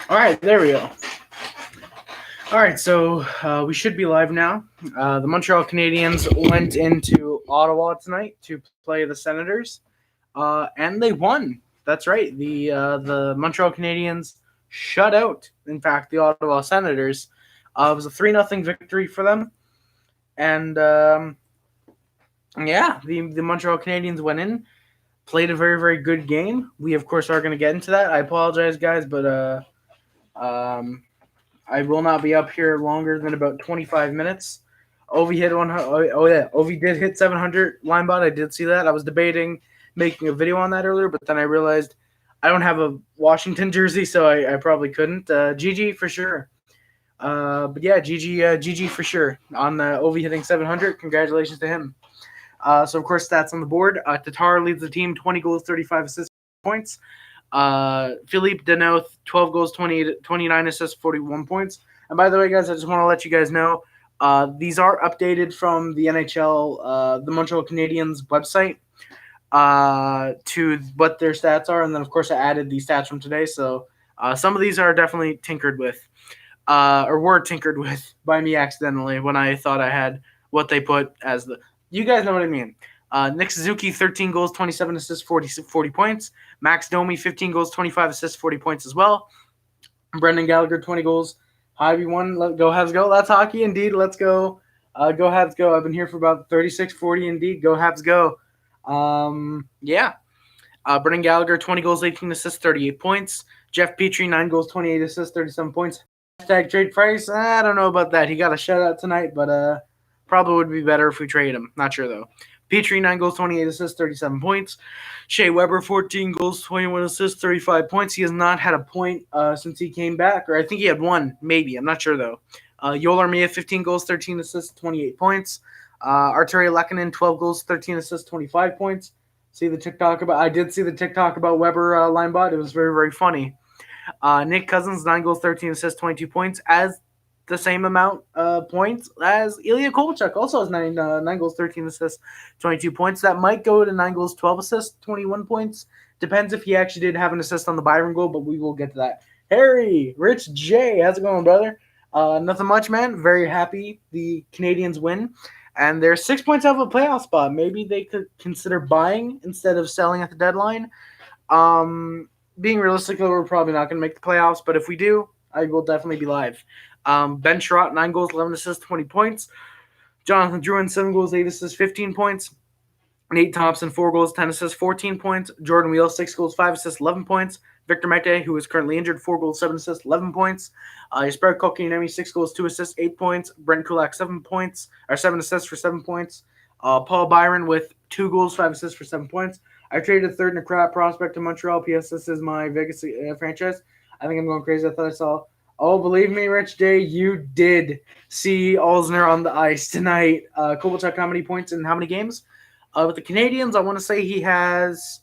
All right, there we go. All right, so we should be live now. The Montreal Canadiens went into Ottawa tonight to play the Senators, and they won. That's right. The Montreal Canadiens shut out, in fact, the Ottawa Senators. It was a 3-0 victory for them, and the Montreal Canadiens went in, played a very, very good game. We, of course, are going to get into that. I apologize, guys, but I will not be up here longer than about 25 minutes. Ovi hit 100. Oh yeah, Ovi did hit 700 line bot. I did see that. I was debating making a video on that earlier, but then I realized I don't have a Washington jersey, so I probably couldn't. GG for sure. But yeah, GG for sure on Ovi hitting 700. Congratulations to him. So of course, stats on the board. Tatar leads the team, 20 goals, 35 assists, points. Philippe Deneau, 12 goals, 29 assists, 41 points. And by the way, guys, I just want to let you guys know, these are updated from the NHL, the Montreal Canadiens website, to what their stats are. And then, of course, I added these stats from today. So some of these are definitely tinkered with, or were tinkered with by me accidentally when I thought I had what they put as the... You guys know what I mean. Nick Suzuki, 13 goals, 27 assists, 40 points. Max Domi, 15 goals, 25 assists, 40 points as well. Brendan Gallagher, 20 goals. Hi, everyone. Go Habs, go. That's hockey, indeed. Let's go. Go Habs, go. I've been here for about 36, 40, indeed. Go Habs, go. Brendan Gallagher, 20 goals, 18 assists, 38 points. Jeff Petrie, 9 goals, 28 assists, 37 points. Hashtag trade Price. I don't know about that. He got a shutout tonight, but probably would be better if we trade him. Not sure, though. Petrie, 9 goals, 28 assists, 37 points. Shea Weber, 14 goals, 21 assists, 35 points. He has not had a point since he came back, or I think he had one, maybe. I'm not sure, though. Yoel Armia, 15 goals, 13 assists, 28 points. Arturi Lehkonen, 12 goals, 13 assists, 25 points. I did see the TikTok about Weber linebot. It was very, very funny. Nick Cousins, 9 goals, 13 assists, 22 points, as the same amount of points as Ilya Kovalchuk. Also has 9 goals, 13 assists, 22 points. That might go to 9 goals, 12 assists, 21 points. Depends if he actually did have an assist on the Byron goal, but we will get to that. Harry, Rich J, how's it going, brother? Nothing much, man. Very happy the Canadiens win. And they're 6 points out of a playoff spot. Maybe they could consider buying instead of selling at the deadline. Being realistic, though, we're probably not going to make the playoffs. But if we do, I will definitely be live. Ben Sherratt, 9 goals, 11 assists, 20 points. Jonathan Drouin, 7 goals, 8 assists, 15 points. Nate Thompson, 4 goals, 10 assists, 14 points. Jordan Wheel, 6 goals, 5 assists, 11 points. Victor Mete, who is currently injured, 4 goals, 7 assists, 11 points. Jesper Kotkaniemi, 6 goals, 2 assists, 8 points. Brent Kulak, 7 assists for 7 points. Paul Byron with 2 goals, 5 assists for 7 points. I traded a third and a crap prospect to Montreal. P.S. This is my Vegas franchise. I think I'm going crazy. I thought I saw... Oh, believe me, Rich J, you did see Alzner on the ice tonight. Kovalchuk, how many points in how many games? With the Canadiens, I want to say he has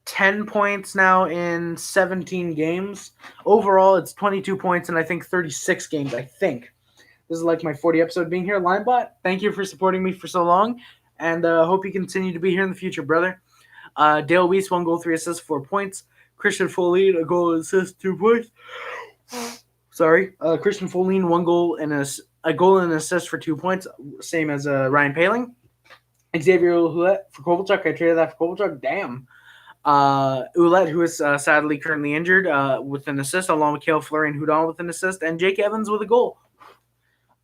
10 points now in 17 games. Overall, it's 22 points in, I think, 36 games, I think. This is like my 40 episode being here. Linebot, thank you for supporting me for so long, and hope you continue to be here in the future, brother. Dale Weiss, 1 goal, 3 assists, 4 points. Christian Folin, a goal, assist, 2 points. Christian Folin, 1 goal and a goal and an assist for 2 points, same as Ryan Poehling. Xavier Ouellet for Kovalchuk. I traded that for Kovalchuk. Damn. Ouellet, who is sadly currently injured, with an assist, along with Cale Fleury and Hudon with an assist, and Jake Evans with a goal.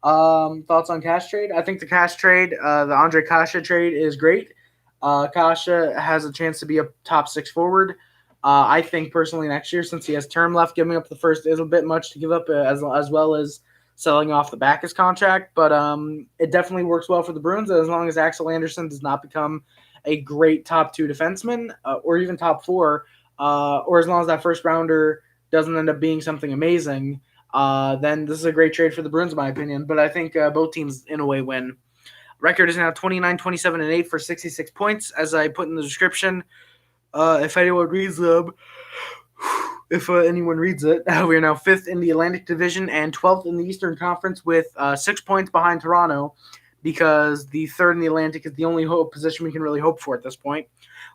Thoughts on cash trade? I think the cash trade, the Andre Kasha trade, is great. Kasha has a chance to be a top 6 forward. I think personally next year, since he has term left, giving up the first is a bit much to give up, as well as selling off the Backus contract. But it definitely works well for the Bruins as long as Axel Anderson does not become a great top 2 defenseman, or even top 4, or as long as that first rounder doesn't end up being something amazing, then this is a great trade for the Bruins, in my opinion. But I think both teams, in a way, win. Record is now 29, 27, and 8 for 66 points, as I put in the description. If anyone reads them, we are now 5th in the Atlantic Division and 12th in the Eastern Conference with 6 points behind Toronto, because the 3rd in the Atlantic is the only position we can really hope for at this point.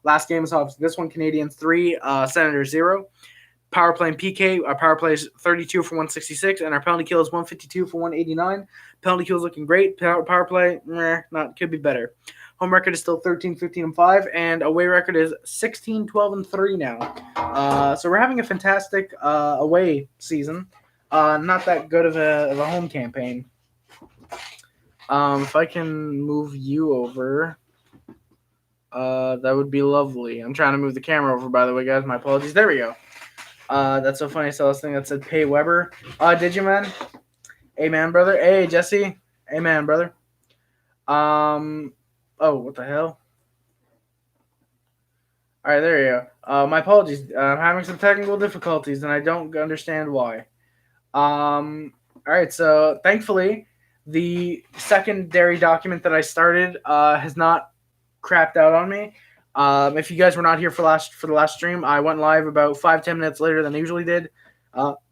Last game is obviously this one, Canadiens 3, Senators 0. Power play and PK, our power play is 32 for 166, and our penalty kill is 152 for 189. Penalty kill is looking great. Power play, could be better. Home record is still 13, 15, and 5, and away record is 16, 12, and 3 now. So we're having a fantastic away season. Not that good of a home campaign. If I can move you over, that would be lovely. I'm trying to move the camera over, by the way, guys. My apologies. There we go. That's so funny. I saw this thing that said Pay Weber. Did you, man? Amen, brother. Hey, Jesse. Amen, brother. Oh, what the hell? All right, there you go. My apologies. I'm having some technical difficulties, and I don't understand why. All right, so thankfully, the secondary document that I started has not crapped out on me. If you guys were not here for the last stream, I went live about 5-10 minutes later than I usually did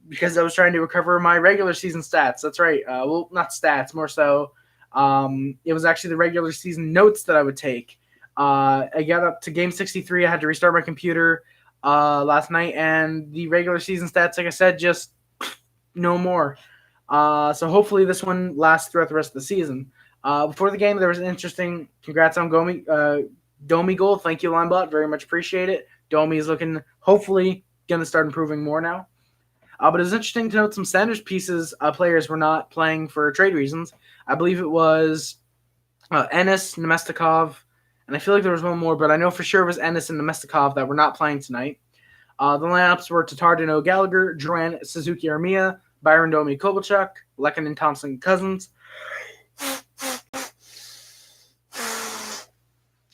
because I was trying to recover my regular season stats. That's right. Well, not stats, more so. It was actually the regular season notes that I would take. I got up to game 63. I had to restart my computer last night, and the regular season stats, like I said, just no more. So hopefully this one lasts throughout the rest of the season. Before the game, there was an interesting congrats on Domi goal. Thank you, Linebot. Very much appreciate it. Domi is looking, hopefully, going to start improving more now. But it was interesting to note some Senators players were not playing for trade reasons. I believe it was Ennis, Nemestikov, and I feel like there was one more, but I know for sure it was Ennis and Nemestikov that were not playing tonight. The lineups were Tatar, Dano, Gallagher, Duran, Suzuki, Armia, Byron, Domi, Kovalchuk, Lekanen, Thompson, Cousins.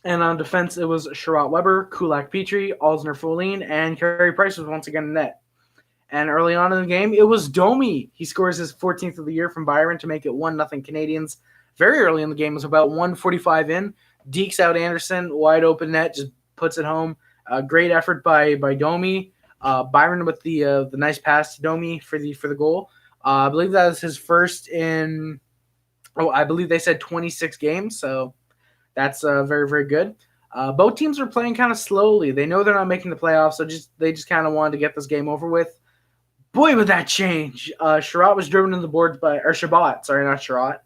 And on defense, it was Shutout, Weber, Kulak, Petrie, Alzner, Folin, and Carey Price was once again in net. And early on in the game, it was Domi. He scores his 14th of the year from Byron to make it 1-0 Canadiens. Very early in the game, it was about 1:45 in. Dekes out Anderson, wide open net, just puts it home. Great effort by Domi. Byron with the nice pass to Domi for the goal. I believe that was his first in, I believe they said 26 games, so that's very, very good. Both teams are playing kind of slowly. They know they're not making the playoffs, so they just kind of wanted to get this game over with. Boy, would that change. Shabbat was driven to the boards by – or Shabbat, sorry, not Shabbat.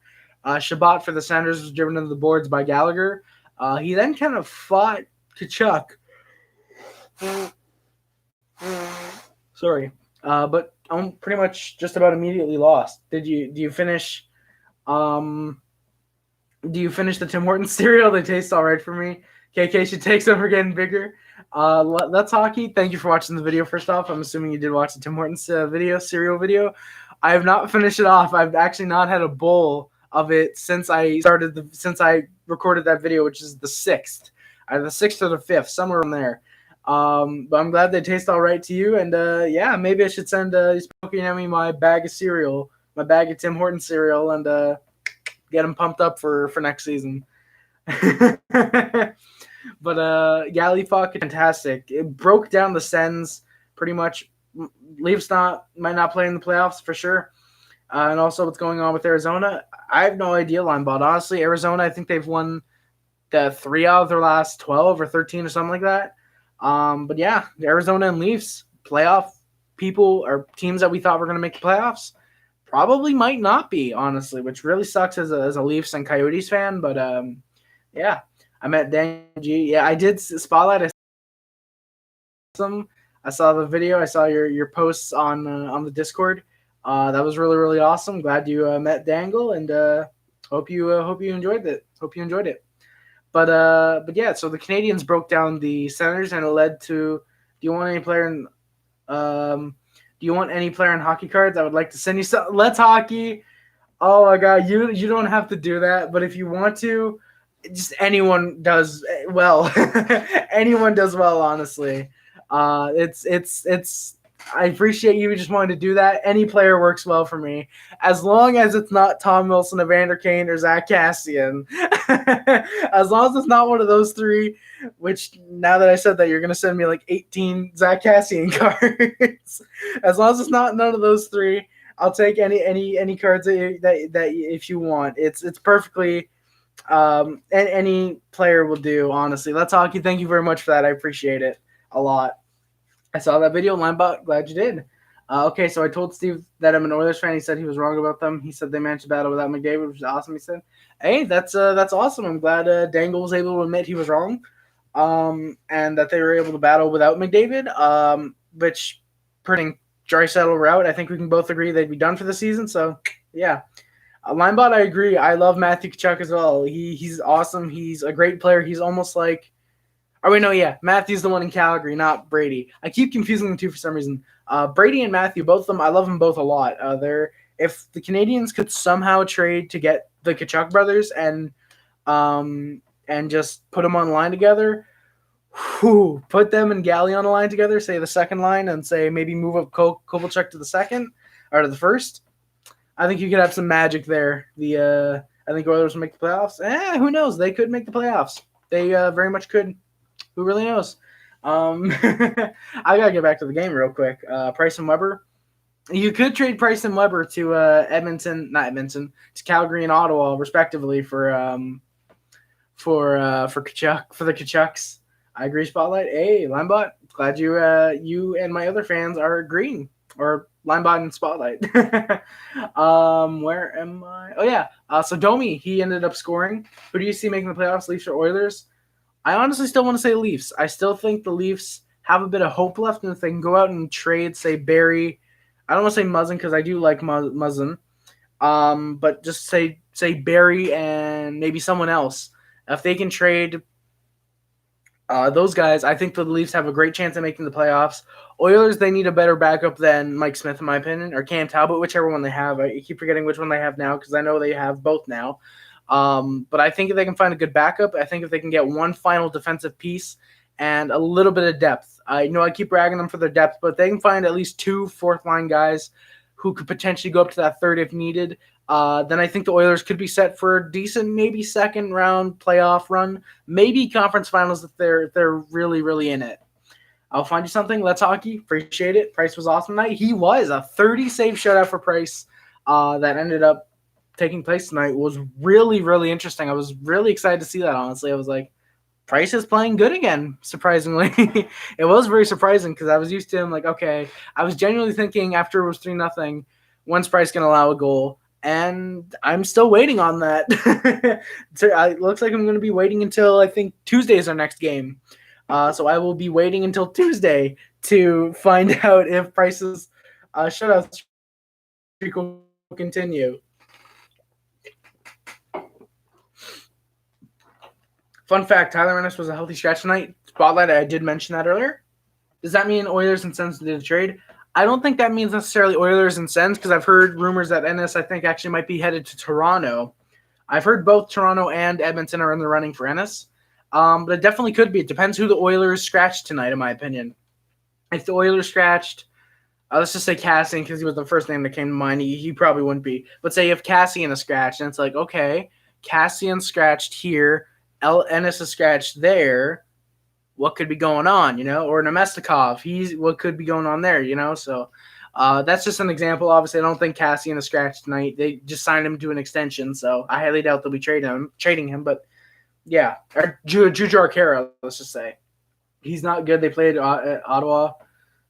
Shabbat for the Senators was driven to the boards by Gallagher. He then kind of fought Tkachuk. Sorry. But I'm pretty much just about immediately lost. Do you finish the Tim Hortons cereal? They taste all right for me. KK should take some for getting bigger. Let's hockey. Thank you for watching the video. First off, I'm assuming you did watch the Tim Hortons cereal video. I have not finished it off. I've actually not had a bowl of it since I recorded that video, which is the 6th. Either the 6th or the 5th, somewhere in there. But I'm glad they taste all right to you. And yeah, maybe I should send Spokane my bag of cereal, my bag of Tim Hortons cereal, and get them pumped up for next season. But Galley fought fantastic. It broke down the Sens pretty much. Leafs might not play in the playoffs for sure. And also what's going on with Arizona. I have no idea, Linebot. Honestly, Arizona, I think they've won the 3 out of their last 12 or 13 or something like that. But yeah, the Arizona and Leafs playoff people or teams that we thought were going to make the playoffs probably might not be, honestly, which really sucks as a Leafs and Coyotes fan. But yeah, I met Dan G. Yeah, I did spotlight. I saw the video. I saw your posts on the Discord. That was really, really awesome. Glad you met Dangle, and hope you enjoyed it. Hope you enjoyed it. But yeah, so the Canadiens broke down the Senators, and it led to. Do you want any player in hockey cards? I would like to send you some. Let's hockey. Oh my God, you don't have to do that, but if you want to, just anyone does well. Anyone does well, honestly. It's. I appreciate you just wanting to do that. Any player works well for me, as long as it's not Tom Wilson, Evander Kane, or Zach Kassian. As long as it's not one of those three, which now that I said that, you're gonna send me like 18 Zach Kassian cards. As long as it's not none of those three, I'll take any cards that if you want. It's perfectly And any player will do, honestly. Let's Hockey, thank you very much for that. I appreciate it a lot. I saw that video, Linebot. Glad you did. Okay, so I told Steve that I'm an Oilers fan. He said he was wrong about them. He said they managed to battle without McDavid, which is awesome. He said, "Hey, that's awesome. I'm glad Dangle was able to admit he was wrong, and that they were able to battle without McDavid. Which, pretty dry settle route. I think we can both agree they'd be done for the season. So, yeah." Linebot, I agree. I love Matthew Tkachuk as well. He's awesome. He's a great player. He's almost like – oh, wait, no, yeah. Matthew's the one in Calgary, not Brady. I keep confusing them two for some reason. Brady and Matthew, both of them, I love them both a lot. If the Canadiens could somehow trade to get the Tkachuk brothers and just put them on the line together, put them and Galley on the line together, say the second line, and say maybe move up Kovalchuk to the second or to the first, I think you could have some magic there. I think Oilers will make the playoffs. Who knows? They could make the playoffs. They very much could. Who really knows? I gotta get back to the game real quick. Price and Weber. You could trade Price and Weber to to Calgary and Ottawa, respectively, for Tkachuk, for the Tkachuks. I agree. Spotlight. Hey, Linebot. Glad you and my other fans are agreeing. Or Linebot and Spotlight. Where am I? Oh yeah. So Domi, he ended up scoring. Who do you see making the playoffs? Leafs or Oilers? I honestly still want to say Leafs. I still think the Leafs have a bit of hope left, and if they can go out and trade, say, Barry. I don't want to say Muzzin because I do like Muzzin. But just say Barry and maybe someone else. If they can trade those guys, I think the Leafs have a great chance of making the playoffs. Oilers, they need a better backup than Mike Smith, in my opinion, or Cam Talbot, whichever one they have. I keep forgetting which one they have now because I know they have both now. But I think if they can find a good backup, I think if they can get one final defensive piece and a little bit of depth. I know I keep ragging them for their depth, but they can find at least 2 fourth-line guys who could potentially go up to that third if needed. Then I think the Oilers could be set for a decent, maybe second-round playoff run, maybe conference finals if they're really, really in it. I'll find you something. Let's Hockey. Appreciate it. Price was awesome tonight. He was a 30-save shutout for Price that ended up taking place tonight. Was really, really interesting. I was really excited to see that, honestly. I was like, Price is playing good again, surprisingly. It was very surprising because I was used to him like, okay, I was genuinely thinking after it was 3-0, when's Price going to allow a goal? And I'm still waiting on that. It looks like I'm going to be waiting until, I think, Tuesday is our next game. So I will be waiting until Tuesday to find out if Price's shutout streak will continue. Fun fact, Tyler Ennis was a healthy scratch tonight. Spotlight, I did mention that earlier. Does that mean Oilers and Sens did a trade? I don't think that means necessarily Oilers and Sens because I've heard rumors that Ennis, I think, actually might be headed to Toronto. I've heard both Toronto and Edmonton are in the running for Ennis. But it definitely could be. It depends who the Oilers scratched tonight, in my opinion. If the Oilers scratched, let's just say Cassian because he was the first name that came to mind. He probably wouldn't be. But say if Cassian is scratched, and it's like, okay, Cassian scratched here, Ennis is scratched there. What could be going on, Or Nemestikov, what could be going on there, So that's just an example. Obviously, I don't think Cassian is scratched tonight. They just signed him to an extension, so I highly doubt they'll be trading him. But yeah, or Juju Arcaro, let's just say. He's not good. They played at Ottawa.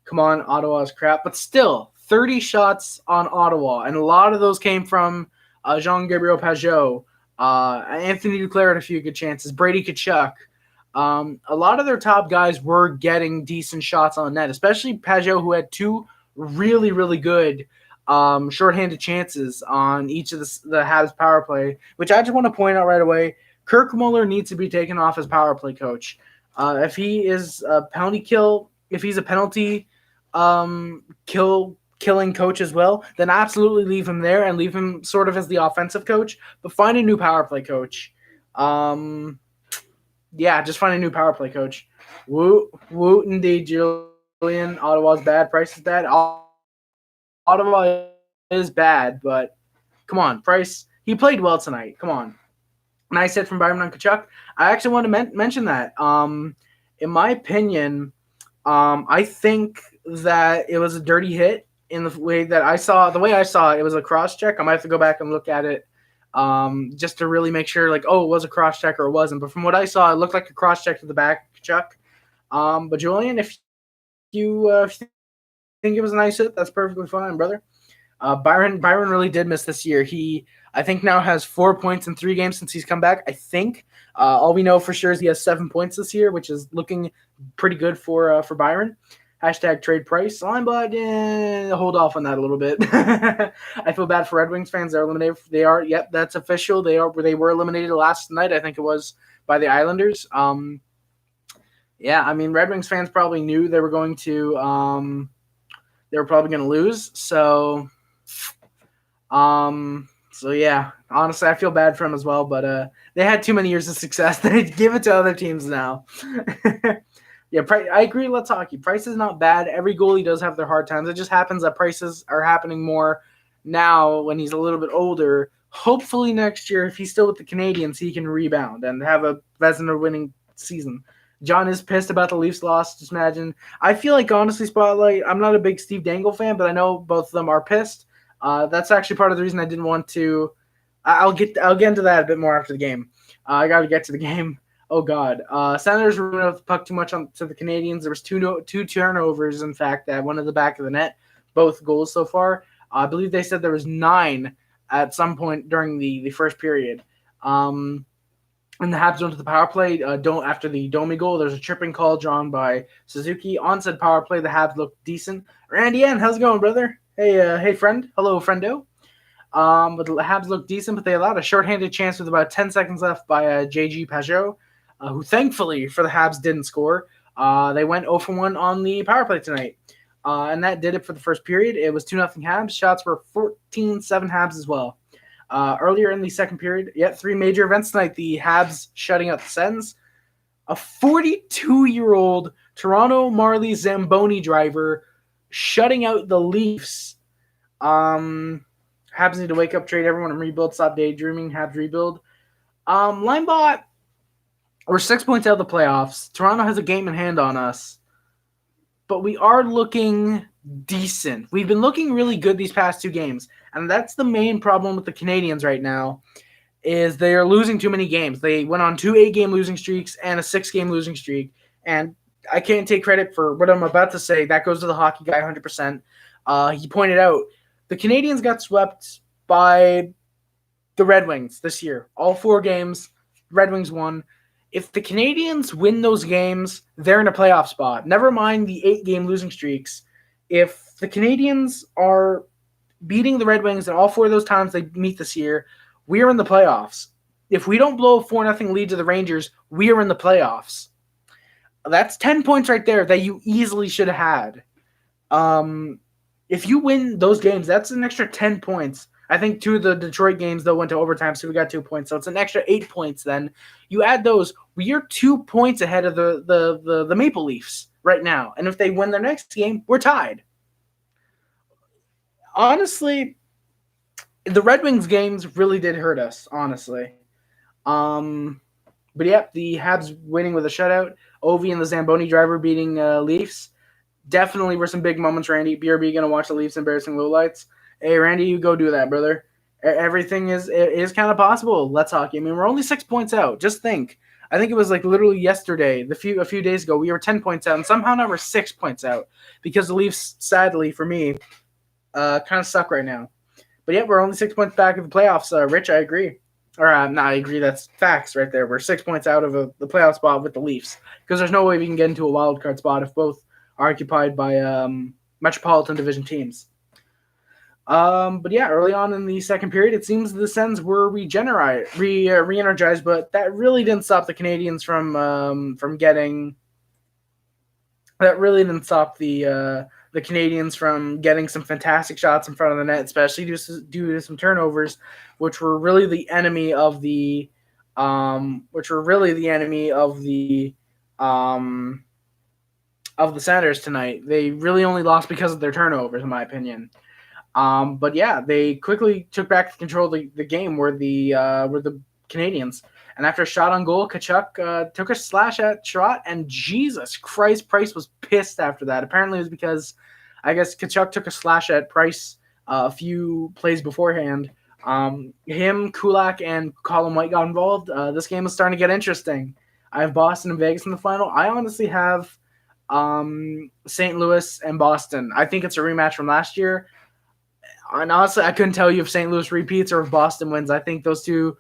Come on, Ottawa's crap. But still, 30 shots on Ottawa, and a lot of those came from Jean-Gabriel Pajot. Anthony Duclair had a few good chances. Brady Tkachuk. A lot of their top guys were getting decent shots on net, especially Pajot, who had 2 really, really good shorthanded chances on each of the Habs power play, which I just want to point out right away. Kirk Muller needs to be taken off as power play coach. If he is a penalty kill, if he's a penalty killing coach as well, then absolutely leave him there and leave him sort of as the offensive coach, but find a new power play coach. Just find a new power play coach. Woot indeed, Julian. Ottawa's bad. Price is bad. Ottawa is bad, but come on, Price. He played well tonight. Come on. Nice hit from Byron on Tkachuk. I actually want to mention that. In my opinion, I think that it was a dirty hit in the way that I saw. The way I saw it, it was a cross check. I might have to go back and look at it just to really make sure, like, oh, it was a cross check or it wasn't. But from what I saw, it looked like a cross check to the back, Chuck. But Julian, if you think it was a nice hit, that's perfectly fine, brother. Byron really did miss this year. He, I think, now has 4 points in 3 games since he's come back. I think all we know for sure is he has 7 points this year, which is looking pretty good for Byron. Hashtag trade Price. But hold off on that a little bit. I feel bad for Red Wings fans. They're eliminated. They are. Yep, that's official. They were eliminated last night. I think it was by the Islanders. Yeah, I mean, Red Wings fans probably knew they were going to. They were probably going to lose. So yeah, honestly, I feel bad for them as well. But they had too many years of success. They give it to other teams now. Yeah, I agree. Let's hockey. Price is not bad. Every goalie does have their hard times. It just happens that prices are happening more now when he's a little bit older. Hopefully next year, if he's still with the Canadiens, he can rebound and have a Vezina winning season. John is pissed about the Leafs loss. Just imagine. I feel like, honestly, Spotlight, I'm not a big Steve Dangle fan, but I know both of them are pissed. That's actually part of the reason I didn't want to. I'll get into that a bit more after the game. I got to get to the game. Oh, God. Senators were running out the puck too much to the Canadiens. There was two turnovers, in fact, that went to the back of the net, both goals so far. I believe they said there was 9 at some point during the first period. And the Habs went to the power play. After the Domi goal, there's a tripping call drawn by Suzuki. On said power play, the Habs looked decent. Randy N, how's it going, brother? Hey, friend. Hello, friendo. But the Habs looked decent, but they allowed a shorthanded chance with about 10 seconds left by JG Pajot. Who thankfully for the Habs didn't score. They went 0-for-1 on the power play tonight. And that did it for the first period. It was 2-0 Habs. Shots were 14-7 Habs as well. Earlier in the second period, 3 major events tonight. The Habs shutting out the Sens. A 42-year-old Toronto Marley Zamboni driver shutting out the Leafs. Habs need to wake up, trade everyone, and rebuild. Stop daydreaming. Habs rebuild. Linebot. We're 6 points out of the playoffs. Toronto has a game in hand on us. But we are looking decent. We've been looking really good these past 2 games. And that's the main problem with the Canadiens right now, is they are losing too many games. They went on 2 8-game losing streaks and a 6-game losing streak. And I can't take credit for what I'm about to say. That goes to the hockey guy 100%. He pointed out the Canadiens got swept by the Red Wings this year. All 4 games, Red Wings won. If the Canadiens win those games, they're in a playoff spot. Never mind the 8-game losing streaks. If the Canadiens are beating the Red Wings and all 4 of those times they meet this year, we are in the playoffs. If we don't blow a 4-0 lead to the Rangers, we are in the playoffs. That's 10 points right there that you easily should have had. If you win those games, that's an extra 10 points. I think 2 of the Detroit games, though, went to overtime, so we got 2 points. So it's an extra 8 points then. You add those, we are 2 points ahead of the Maple Leafs right now. And if they win their next game, we're tied. Honestly, the Red Wings games really did hurt us, honestly. But, yeah, the Habs winning with a shutout. Ovi and the Zamboni driver beating Leafs. Definitely were some big moments, Randy. BRB going to watch the Leafs embarrassing lowlights. Hey, Randy, you go do that, brother. Everything is kind of possible. Let's hockey. I mean, we're only 6 points out. Just think. I think it was like literally yesterday, a few days ago, we were 10 points out, and somehow now we're 6 points out because the Leafs, sadly for me, kind of suck right now. But yeah, we're only 6 points back of the playoffs. Rich, I agree. I agree. That's facts right there. We're 6 points out of the playoff spot with the Leafs because there's no way we can get into a wild card spot if both are occupied by Metropolitan Division teams. But yeah, early on in the second period, it seems the Sens were re-energized, but that really didn't stop the Canadiens from getting. That really didn't stop the Canadiens from getting some fantastic shots in front of the net, especially due to some turnovers, which were really the enemy of the Senators tonight. They really only lost because of their turnovers, in my opinion. But yeah, they quickly took back control of the game were the Canadiens. And after a shot on goal, Tkachuk took a slash at Sherratt, and Jesus Christ, Price was pissed after that. Apparently it was because I guess Tkachuk took a slash at Price a few plays beforehand. Him, Kulak, and Colin White got involved. This game is starting to get interesting. I have Boston and Vegas in the final. I honestly have St. Louis and Boston. I think it's a rematch from last year. And honestly, I couldn't tell you if St. Louis repeats or if Boston wins. I think those two,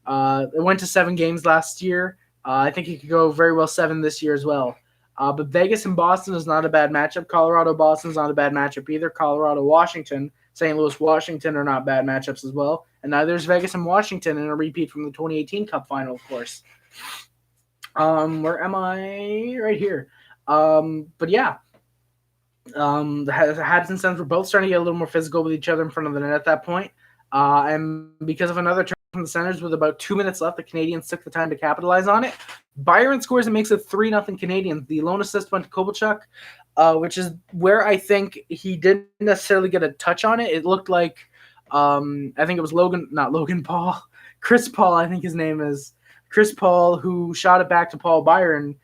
it went to 7 games last year. I think it could go very well 7 this year as well. But Vegas and Boston is not a bad matchup. Colorado, Boston is not a bad matchup either. Colorado, Washington, St. Louis, Washington are not bad matchups as well. And neither is Vegas and Washington in a repeat from the 2018 Cup final, of course. Where am I? Right here. But yeah, the Habs and Sens were both starting to get a little more physical with each other in front of the net at that point. And because of another turn from the Senators with about 2 minutes left, the Canadiens took the time to capitalize on it. Byron scores and makes it 3-0 Canadiens. The lone assist went to Kovalchuk, which is where I think he didn't necessarily get a touch on it. It looked like, I think it was Chris Paul, I think his name is. Chris Paul, who shot it back to Paul Byron,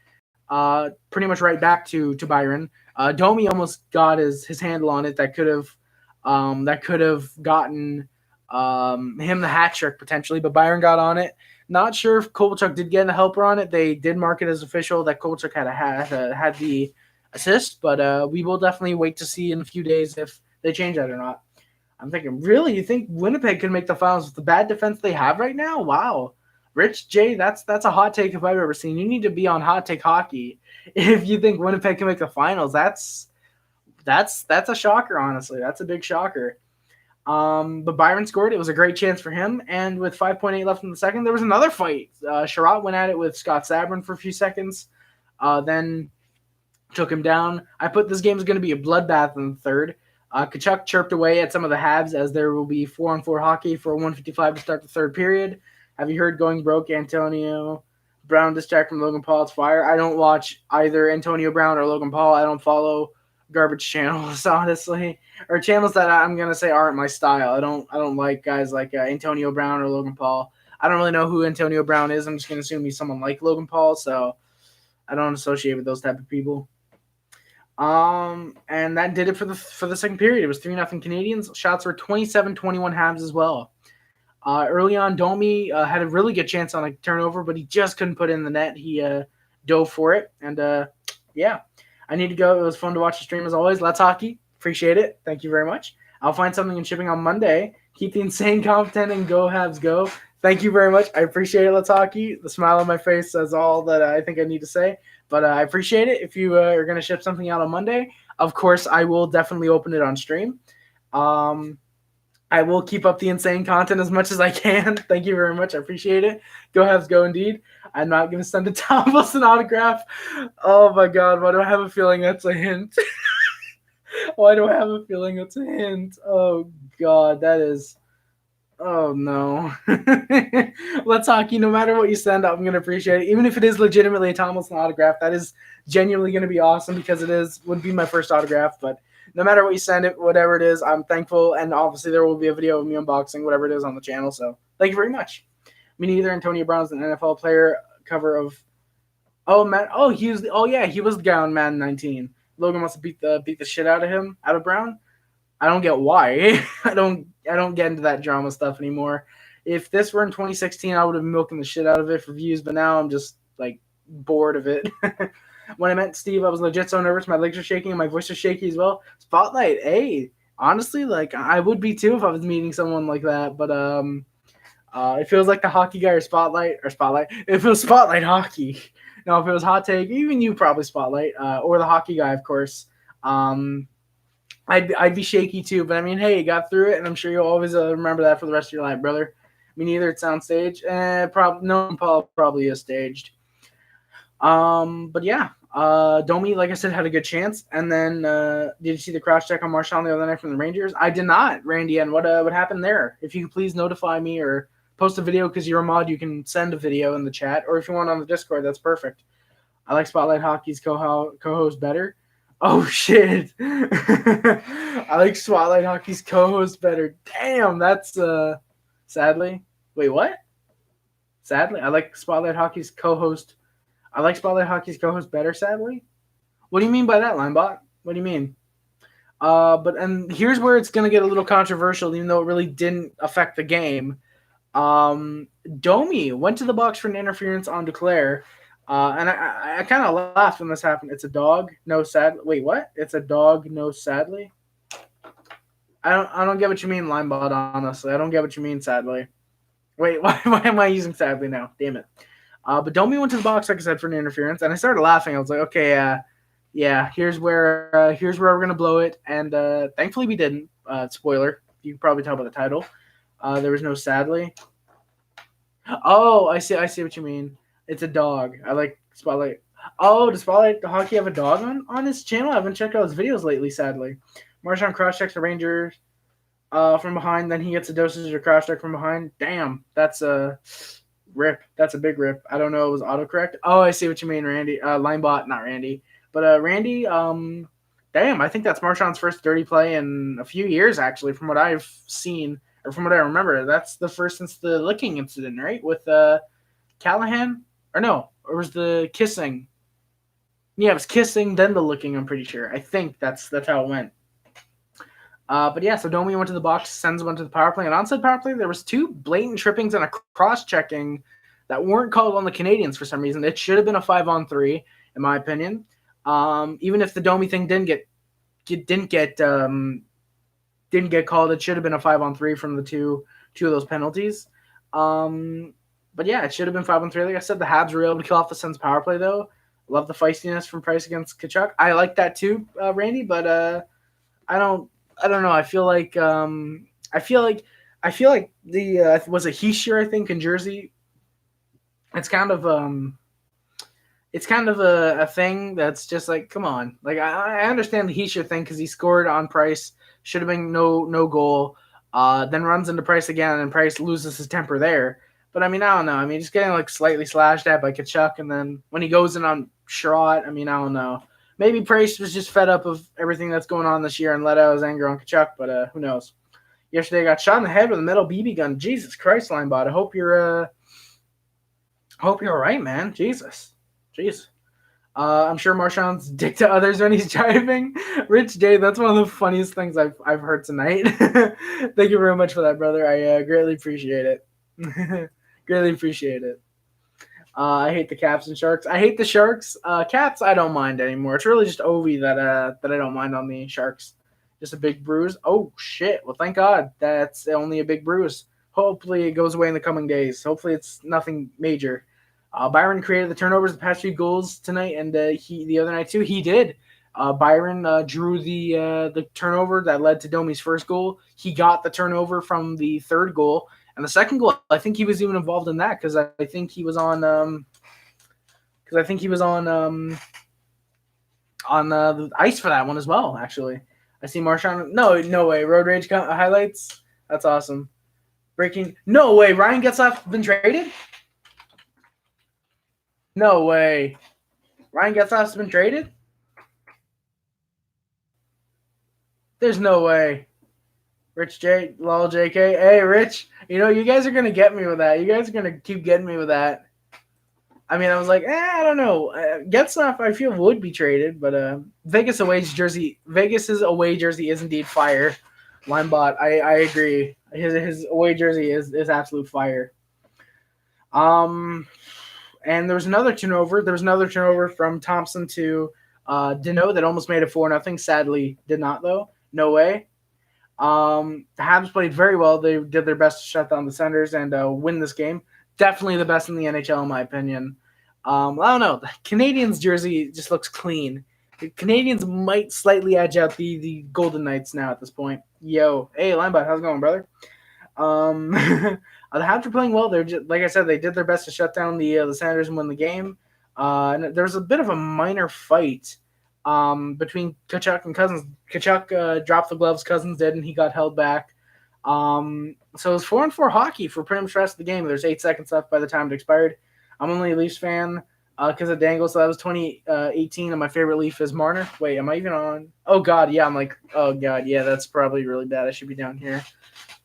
pretty much right back to Byron. Domi almost got his handle on it. That could have gotten him the hat trick potentially, but Byron got on it. Not sure if Kovalchuk did get a helper on it. They did mark it as official that Kovalchuk had the assist, but we will definitely wait to see in a few days if they change that or not. I'm thinking, really, you think Winnipeg could make the finals with the bad defense they have right now? Wow. Rich J, that's a hot take if I've ever seen. You need to be on Hot Take Hockey if you think Winnipeg can make the finals. That's a shocker, honestly. That's a big shocker. But Byron scored. It was a great chance for him. And with 5.8 left in the second, there was another fight. Sherratt went at it with Scott Sabrin for a few seconds, then took him down. I put this game is going to be a bloodbath in the third. Tkachuk chirped away at some of the Habs as there will be 4-on-4 hockey for 1:55 to start the third period. Have you heard going broke? Antonio Brown distract from Logan Paul. It's fire. I don't watch either Antonio Brown or Logan Paul. I don't follow garbage channels, honestly, or channels that I'm gonna say aren't my style. I don't like guys like Antonio Brown or Logan Paul. I don't really know who Antonio Brown is. I'm just gonna assume he's someone like Logan Paul, so I don't associate with those type of people. And that did it for the second period. It was 3-0 Canadiens. Shots were 27-21 Habs as well. Early on, Domi had a really good chance on a turnover, but he just couldn't put it in the net. He dove for it, and yeah. I need to go. It was fun to watch the stream as always. Let's hockey. Appreciate it. Thank you very much. I'll find something in shipping on Monday. Keep the insane content and go Habs go. Thank you very much. I appreciate it. Let's hockey. The smile on my face says all that I think I need to say. But I appreciate it. If you are going to ship something out on Monday, of course, I will definitely open it on stream. I will keep up the insane content as much as I can. Thank you very much. I appreciate it. Go Habs go indeed. I'm not going to send a Thomas an autograph. Oh, my God. Why do I have a feeling that's a hint? Why do I have a feeling that's a hint? Oh, God. That is – oh, no. Let's hockey. No matter what you send, I'm going to appreciate it. Even if it is legitimately a Thomas an autograph, that is genuinely going to be awesome because would be my first autograph. But no matter what you send it, whatever it is, I'm thankful. And obviously there will be a video of me unboxing whatever it is on the channel. So thank you very much. Me neither. Antonio Brown's an NFL player. Cover of he was the guy on Madden 19. Logan must have beat the shit out of Brown. I don't get why. I don't get into that drama stuff anymore. If this were in 2016, I would have been milking the shit out of it for views, but now I'm just like bored of it. When I met Steve, I was legit so nervous. My legs are shaking and my voice is shaky as well. Spotlight, hey, honestly, like I would be too if I was meeting someone like that. But it feels like the hockey guy or Spotlight. If it was Spotlight hockey, no, if it was Hot Take, even you probably Spotlight or the hockey guy, of course. I'd be shaky too. But I mean, hey, you got through it, and I'm sure you'll always remember that for the rest of your life, brother. Me neither. It's soundstage. Paul probably is staged. But yeah. Domi, like I said, had a good chance. And then did you see the crouch check on Marchand the other night from the Rangers? I did not, Randy. And what happened there? If you could please notify me or post a video because you're a mod, you can send a video in the chat. Or if you want on the Discord, that's perfect. I like Spotlight Hockey's co-host better. Oh, shit. I like Spotlight Hockey's co-host better. Damn, that's sadly. Wait, what? Sadly? I like Spotlight Hockey's co-host. I like Spotlight Hockey's co-host better, sadly. What do you mean by that, Linebot? What do you mean? And here's where it's gonna get a little controversial, even though it really didn't affect the game. Domi went to the box for an interference on Duclair. And I kind of laughed when this happened. It's a dog, no sad. Wait, what? It's a dog, no sadly. I don't get what you mean, Linebot. Honestly, I don't get what you mean. Sadly, wait, why am I using sadly now? Damn it. But Domi went to the box, like I said, for an interference, and I started laughing. I was like, okay, yeah, here's where we're gonna blow it, and thankfully we didn't. Spoiler, you can probably tell by the title. There was no sadly. Oh, I see what you mean. It's a dog. I like Spotlight. Oh, does Spotlight Hockey have a dog on his channel? I haven't checked out his videos lately, sadly. Marchand cross-checks the Rangers from behind. Then he gets a dosage of cross-check from behind. Damn, that's a rip. That's a big rip. I don't know. It was autocorrect. Oh, I see what you mean, Randy. Linebot, not Randy. But Randy, damn, I think that's Marchand's first dirty play in a few years, actually, from what I've seen. Or from what I remember. That's the first since the licking incident, right? With Callahan? Or was the kissing? Yeah, it was kissing, then the licking, I'm pretty sure. I think that's how it went. But yeah, so Domi went to the box, sends one to the power play. And onside power play, there was 2 blatant trippings and a cross-checking that weren't called on the Canadiens for some reason. It should have been a 5-on-3, in my opinion. Even if the Domi thing didn't get called, it should have been a 5-on-3 from the two of those penalties. But yeah, it should have been 5-on-3. Like I said, the Habs were able to kill off the Sens power play though. Love the feistiness from Price against Tkachuk. I like that too, Randy. But I don't know. I feel like the was a Heischer, I think, in Jersey. It's kind of a thing that's just like, come on. Like I understand the Heischer thing because he scored on Price, should have been no goal. Then runs into Price again, and Price loses his temper there. But I mean, I don't know. I mean, just getting like slightly slashed at by Tkachuk, and then when he goes in on Sherratt, I mean, I don't know. Maybe Price was just fed up of everything that's going on this year and let out his anger on Tkachuk, but who knows? Yesterday, got shot in the head with a metal BB gun. Jesus Christ, Linebot. I hope you're all right, man. Jesus. I'm sure Marchand's dick to others when he's driving. Rich J, that's one of the funniest things I've heard tonight. Thank you very much for that, brother. I greatly appreciate it. Greatly appreciate it. I hate the Caps and Sharks. I hate the Sharks. Caps, I don't mind anymore. It's really just Ovi that I don't mind on the Sharks. Just a big bruise. Oh, shit. Well, thank God that's only a big bruise. Hopefully it goes away in the coming days. Hopefully it's nothing major. Byron created the turnovers the past few goals tonight, and the other night too. He did. Byron drew the turnover that led to Domi's first goal. He got the turnover from the third goal, and the second goal. I think he was even involved in that because I think he was on the ice for that one as well. Actually, I see Marchand. No way. Road Rage highlights. That's awesome. Breaking. No way. Ryan Getzlaf been traded. No way. Ryan Getzlaf's been traded? There's no way. Rich J, lol JK. Hey, Rich, you guys are going to get me with that. You guys are going to keep getting me with that. I mean, I was like, I don't know. Getzlaf, I feel, would be traded, but Vegas' away jersey is indeed fire. Linebot, I agree. His away jersey is absolute fire. And there was another turnover. There was another turnover from Thompson to Deneau that almost made it 4-0. Sadly, did not, though. No way. The Habs played very well. They did their best to shut down the Senators and win this game. Definitely the best in the NHL, in my opinion. I don't know. The Canadiens jersey just looks clean. The Canadiens might slightly edge out the Golden Knights now at this point. Yo. Hey, Linebot, how's it going, brother? The Habs are playing well. They're just, like I said, they did their best to shut down the Senators and win the game. And there was a bit of a minor fight between Tkachuk and Cousins. Tkachuk dropped the gloves. Cousins did, and he got held back. So it was 4-4 hockey for pretty much the rest of the game. There's 8 seconds left by the time it expired. I'm only a Leafs fan because of Dangle. So that was 2018, and my favorite Leaf is Marner. Wait, am I even on? Oh, God, yeah. I'm like, oh, God, yeah, that's probably really bad. I should be down here.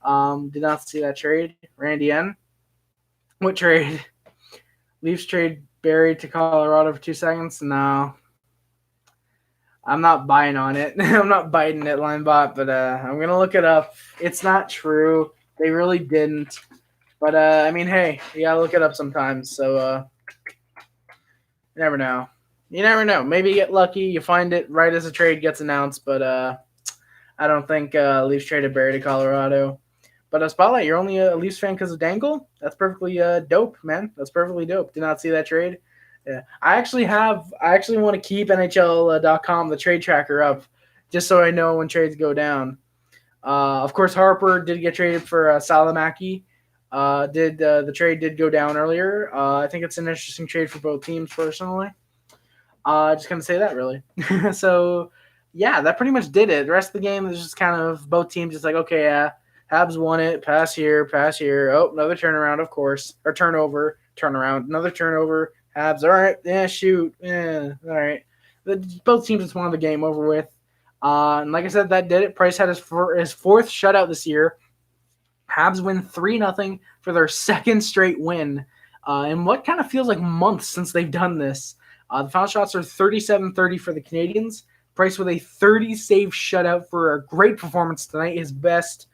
Did not see that trade. Randy N. What trade? Leafs trade Barry to Colorado for 2 seconds? No. I'm not buying on it. I'm not biting it, Linebot, but I'm gonna look it up. It's not true. They really didn't. But I mean, hey, you gotta look it up sometimes. So you never know. You never know. Maybe you get lucky. You find it right as a trade gets announced. But I don't think Leafs traded Barry to Colorado. But Spotlight, you're only a Leafs fan because of Dangle? That's perfectly dope, man. That's perfectly dope. Did not see that trade. Yeah, I actually want to keep NHL.com, the trade tracker, up, just so I know when trades go down. Of course, Harper did get traded for Salamaki. The trade did go down earlier. I think it's an interesting trade for both teams, personally. Just gonna say that, really. So, yeah, that pretty much did it. The rest of the game is just kind of both teams just like, okay, yeah, Habs won it. Pass here. Oh, another turnaround, of course, or turnover. Turnaround, another turnover. Habs, all right, yeah, shoot, yeah, all right. Both teams just won the game over with. And like I said, that did it. Price had his fourth shutout this year. Habs win 3-0 for their second straight win. In what kind of feels like months since they've done this. The final shots are 37-30 for the Canadiens. Price with a 30-save shutout for a great performance tonight, his best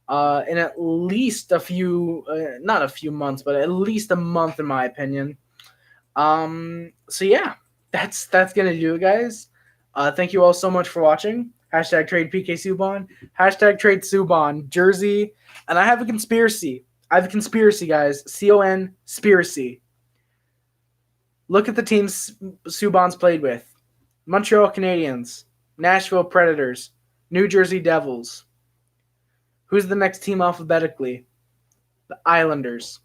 in at least a few, not a few months, but at least a month in my opinion. So yeah, that's gonna do it, guys. Thank you all so much for watching. Hashtag trade PK Subban. Hashtag trade Subban jersey. And I have a conspiracy. Guys. CON-spiracy. Look at the teams Subban's played with. Montreal Canadiens, Nashville Predators, New Jersey Devils. Who's the next team alphabetically? The Islanders.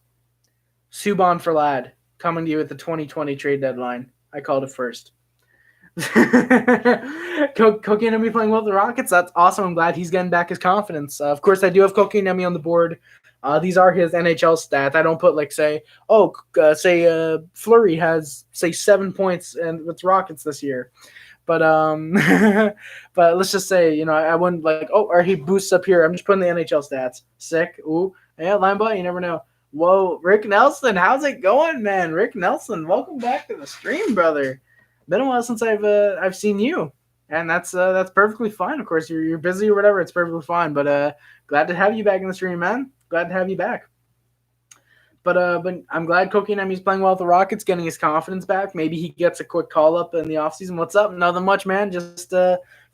Subban for Lad. Coming to you at the 2020 trade deadline. I called it first. Kotkaniemi playing well with the Rockets. That's awesome. I'm glad he's getting back his confidence. Of course, I do have Kotkaniemi on the board. These are his NHL stats. I don't put Fleury has 7 points and with Rockets this year. But but let's just say, I wouldn't or he boosts up here. I'm just putting the NHL stats. Sick. Ooh. Yeah, Linebot, you never know. Whoa, Rick Nelson, how's it going, man? Rick Nelson, welcome back to the stream, brother. Been a while since I've seen you, and that's perfectly fine. Of course, you're busy or whatever. It's perfectly fine. But glad to have you back in the stream, man. Glad to have you back. But I'm glad Kotkaniemi's playing well with the Rockets, getting his confidence back. Maybe he gets a quick call up in the offseason. What's up? Nothing much, man. Just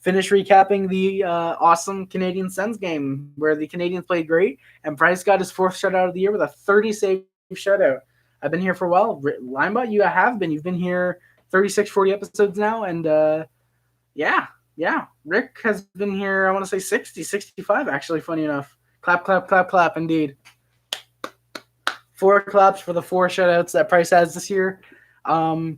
finish recapping the awesome Canadian Sens game where the Canadians played great, and Price got his fourth shutout of the year with a 30-save shutout. I've been here for a while. Linebot, you have been. You've been here 36, 40 episodes now, and yeah. Rick has been here, I want to say 60, 65, actually, funny enough. Clap, clap, clap, clap, indeed. 4 claps for the 4 shutouts that Price has this year. Oh,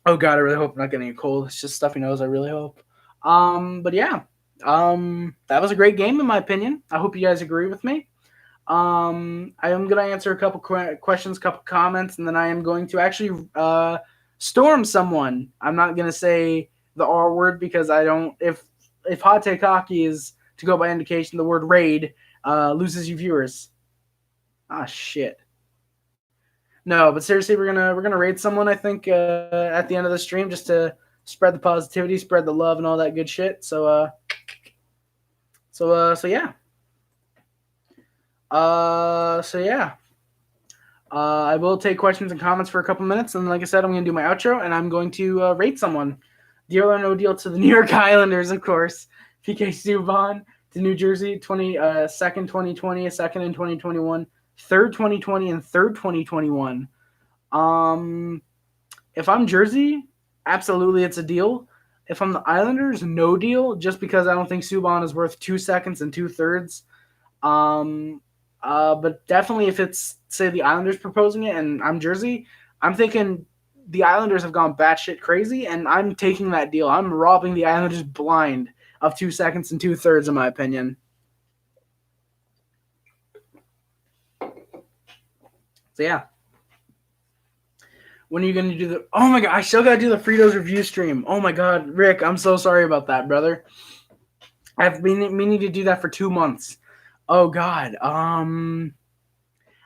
God, I really hope I'm not getting a cold. It's just stuffy nose, I really hope. But yeah, that was a great game, in my opinion. I hope you guys agree with me. I am going to answer a couple questions, a couple comments, and then I am going to actually storm someone. I'm not going to say the R word because I don't. If Hot Take Hockey is to go by indication, the word raid loses you viewers. Ah, shit. No, but seriously, we're gonna raid someone. I think at the end of the stream, just to spread the positivity, spread the love, and all that good shit. So yeah. I will take questions and comments for a couple minutes, and like I said, I'm going to do my outro, and I'm going to rate someone. Deal or no deal to the New York Islanders, of course. PK Subban to New Jersey, 2nd 2020, a 2nd in 2021, 3rd 2020, and 3rd 2021. If I'm Jersey, absolutely it's a deal. If I'm the Islanders, no deal, just because I don't think Subban is worth 2 seconds and 2/3. But definitely if it's, say, the Islanders proposing it and I'm Jersey, I'm thinking the Islanders have gone batshit crazy, and I'm taking that deal. I'm robbing the Islanders blind of 2 seconds and 2/3, in my opinion. So, yeah. When are you going to do the – oh, my God, I still got to do the Fritos review stream. Oh, my God, Rick, I'm so sorry about that, brother. I've been meaning to do that for 2 months. Oh, God. I don't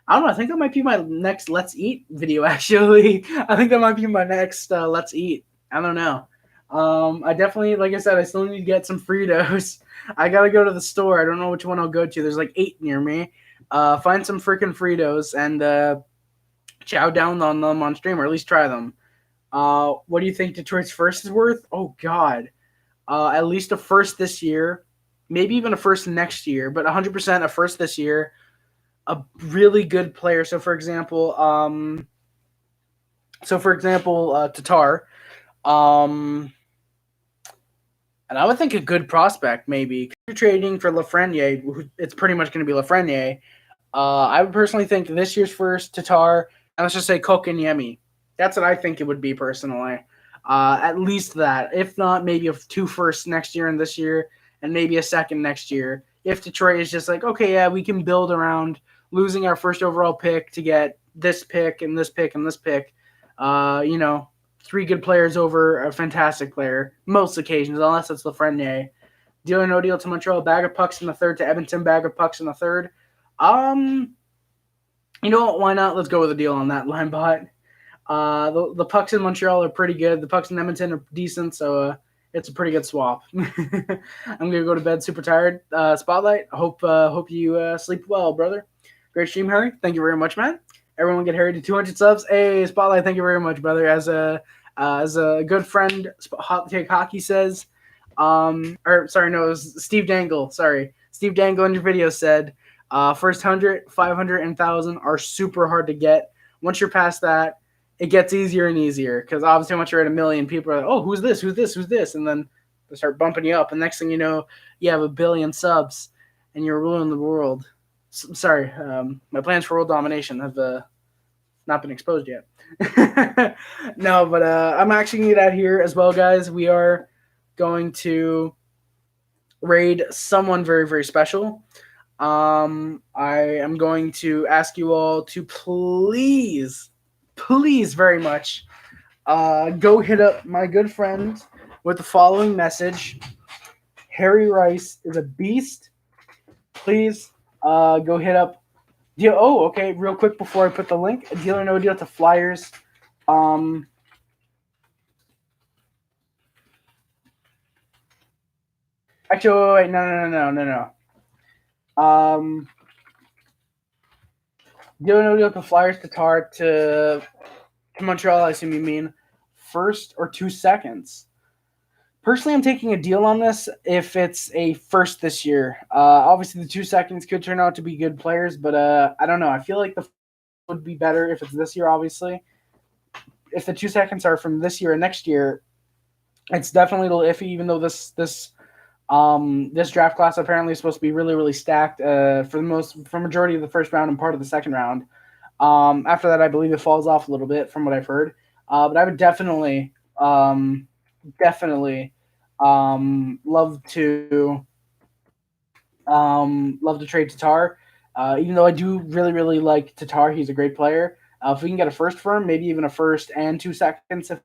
know. I think that might be my next Let's Eat video, actually. I think that might be my next Let's Eat. I don't know. I definitely, like I said, I still need to get some Fritos. I gotta go to the store. I don't know which one I'll go to. There's like 8 near me. Find some freaking Fritos and chow down on them on stream, or at least try them. What do you think Detroit's first is worth? Oh God, at least a first this year, maybe even a first next year, but 100% a first this year. A really good player. So for example, Tatar. And I would think a good prospect, maybe. If you're trading for Lafreniere, it's pretty much going to be Lafreniere. I would personally think this year's first, Tatar, and let's just say Kokanyemi. That's what I think it would be personally. At least that. If not, maybe a 2 firsts next year and this year, and maybe a second next year. If Detroit is just like, okay, yeah, we can build around losing our first overall pick to get this pick and this pick and this pick. 3 good players over a fantastic player, most occasions, unless it's Lafreniere. Deal or no deal to Montreal, bag of pucks in the third to Edmonton, bag of pucks in the third. You know what? Why not? Let's go with a deal on that, Linebot. The pucks in Montreal are pretty good. The pucks in Edmonton are decent, so it's a pretty good swap. I'm gonna go to bed super tired. Spotlight. Hope you sleep well, brother. Great stream, Harry. Thank you very much, man. Everyone get Harry to 200 subs. Hey, Spotlight, thank you very much, brother. As a good friend, Hot Take Hockey says, it was Steve Dangle. Sorry. Steve Dangle in your video said, first 100, 500, and 1,000 are super hard to get. Once you're past that, it gets easier and easier because obviously once you're at 1 million, people are like, oh, who's this? Who's this? Who's this? And then they start bumping you up. And next thing you know, you have 1 billion subs and you're ruling the world. Sorry, my plans for world domination have not been exposed yet. No, but I'm actually going to get out here as well, guys. We are going to raid someone very, very special. I am going to ask you all to please very much go hit up my good friend with the following message. Harry Rice is a beast. Please go hit up. Okay. Real quick before I put the link, deal or no deal to Flyers. Actually, wait, no. Deal or no deal to Flyers, Tatar to Montreal. I assume you mean first or 2 seconds. Personally, I'm taking a deal on this if it's a first this year. Obviously, the 2 seconds could turn out to be good players, but I don't know. I feel like the would be better if it's this year, obviously. If the 2 seconds are from this year and next year, it's definitely a little iffy, even though this draft class apparently is supposed to be really, really stacked for majority of the first round and part of the second round. After that, I believe it falls off a little bit from what I've heard. But I would definitely love to trade Tatar. Even though I do really, really like Tatar, he's a great player. If we can get a first for him, maybe even a first and 2 seconds if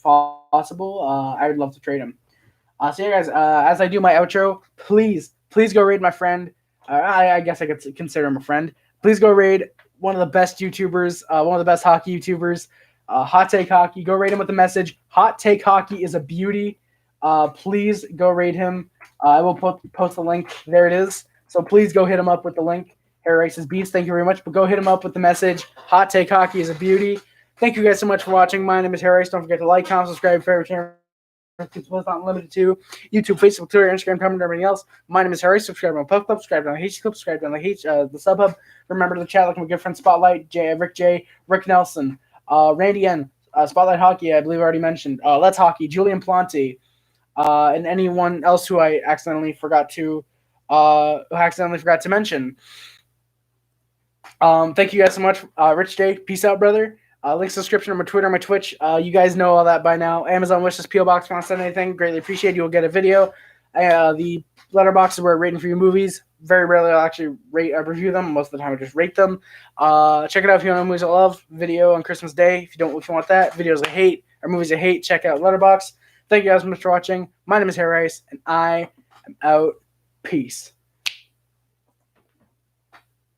possible, I would love to trade him. So yeah, guys, as I do my outro, please go raid my friend. I guess I could consider him a friend. Please go raid one of the best YouTubers, one of the best hockey YouTubers, Hot Take Hockey. Go raid him with the message, Hot Take Hockey is a beauty. Please go raid him. I will post the link. There it is. So please go hit him up with the link. Harry Rice's Beats, thank you very much. But go hit him up with the message, Hot Take Hockey is a beauty. Thank you guys so much for watching. My name is Harry Rice. Don't forget to like, comment, subscribe, favorite channel. It's not limited to YouTube, Facebook, Twitter, Instagram, comment, and everything else. My name is Harry. Subscribe on Puff Club, subscribe on the H Club, subscribe on the Sub Hub. Remember to chat like my good friend Spotlight, Rick J, Rick Nelson, Randy N, Spotlight Hockey, I believe I already mentioned. Let's Hockey, Julian Planti, and anyone else who I accidentally forgot to mention. Thank you guys so much. Rich J, peace out, brother. Links description on my Twitter, my Twitch. You guys know all that by now. Amazon wishlist, PO box, want to send anything? Greatly appreciate. You'll get a video. The letterbox is where I'm rating for your movies. Very rarely I'll actually review them. Most of the time I just rate them. Check it out if you want movies I love. Video on Christmas Day. If you want that. Videos I hate or movies I hate, check out Letterbox. Thank you guys so much for watching. My name is Harry Rice, and I am out. Peace.